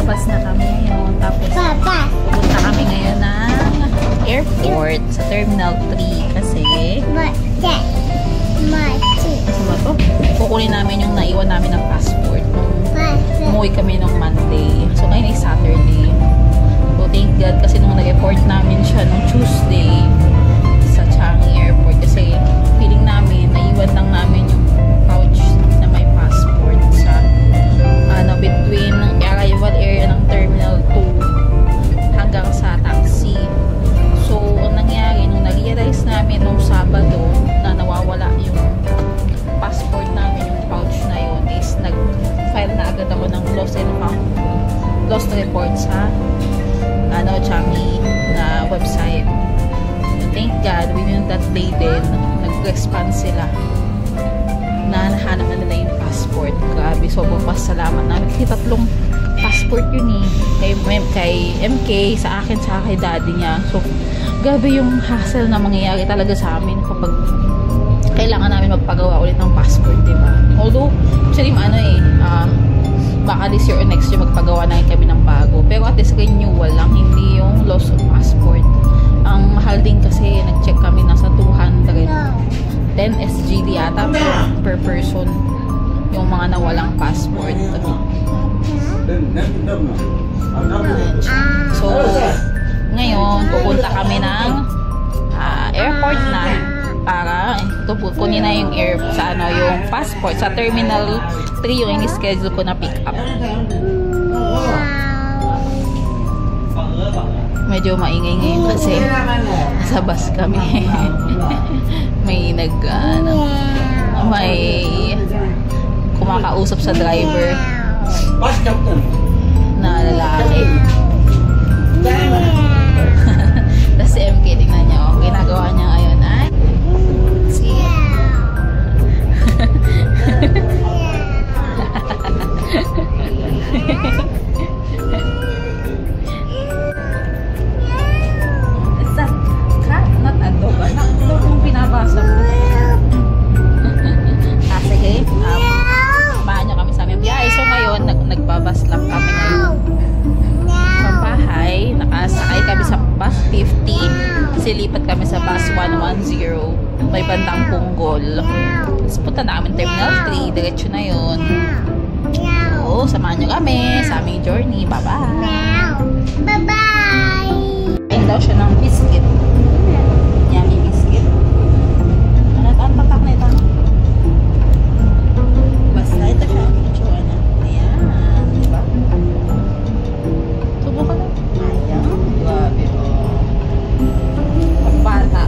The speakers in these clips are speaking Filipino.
Lalabas na kami ngayon. Tapos, pupunta kami ngayon ng airport sa Terminal 3 kasi kukunin namin yung naiwan namin ng passport. Umuwi kami nung Monday. So, ngayon ay Saturday. So, thank God kasi nung nag-report namin siya nung Tuesday sa Changi Airport kasi feeling namin, naiwan lang namin yung pouch na may passport sa between arrival area ng Terminal 2 hanggang sa taxi. So, ang nangyari, nung na-realize namin nung Sabado na nawawala yung passport namin, yung pouch na yun, is nag-file na agad ako ng lost report sa Changi na website. Thank God, within that day din, nag-respond sila na nahanap na nila yung passport. Grabe, sobrang pasalamat namin. Kasi 3 passport yun eh. Kay MK, sa akin, sa kay daddy niya. So, grabe yung hassle na mangyayari talaga sa amin kapag kailangan namin magpagawa ulit ng passport, diba? Although, actually, baka this year or next year magpagawa na kami ng bago. Pero at least renewal lang, hindi yung loss of passport. Ang mahal din kasi, nag-check kami nasa 210 SGD ata per person yung mga nawalang passport. So, ngayon, pupunta kami ng airport na para kunin na yung yung passport sa Terminal 3 yung in-schedule ko na pick up. Medyo maingay ngayon kasi nasa bus kami. May kumakausap sa driver na lalaki. Tapos si MK, tingnan niya, ginagawa niya ngayon ay not a dog. Dog yung pinabasa mo. Sige. Samahan nyo kami sa aming biyahe. So ngayon, nagbabas lang kami ngayon sa bahay. Nakasakay kami sa bus 50. Kasi lipat kami sa bus 110. May bandang Punggol. Tapos punta na kami Terminal 3. Diretso na yun. So, samahan nyo kami sa aming journey. Bye-bye! Bye-bye! Kain daw siya ng biscuit. Yummy biscuit. Ang tatak na ito. Basta ito siya. Itsura na. Ayan. Diba? Subukan na. Ayan. Grabe. Pagbata.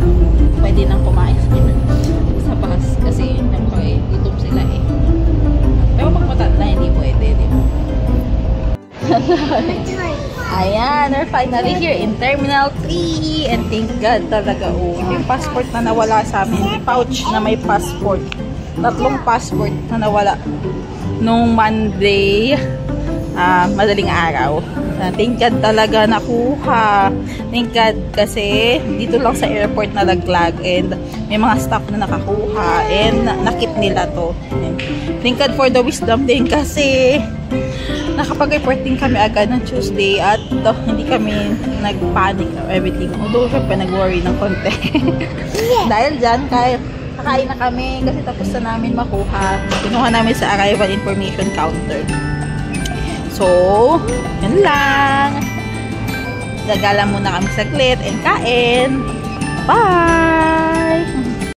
Pwede nang kumain sa bus. Kasi gutom sila eh. Pero pag matanda, hindi pwede. Diba? Ayan, we're finally here in Terminal 3 and thank God talaga yung passport na nawala sa amin, pouch na may passport, 3 passport na nawala nung Monday, madaling araw. Thank God talaga nakuha. Thank God kasi dito lang sa airport na laglag and may mga staff na nakakuha and nakip nila to. And thank God for the wisdom din kasi nakapag-report din kami agad ng Tuesday at hindi kami nag-panic or everything. Although syempre nag-worry ng konti. Dahil dyan, kakain na kami kasi tapos na namin makuha. Kinuha namin sa arrival information counter. So, yun lang. Gagala muna kami saglit and kain. Bye!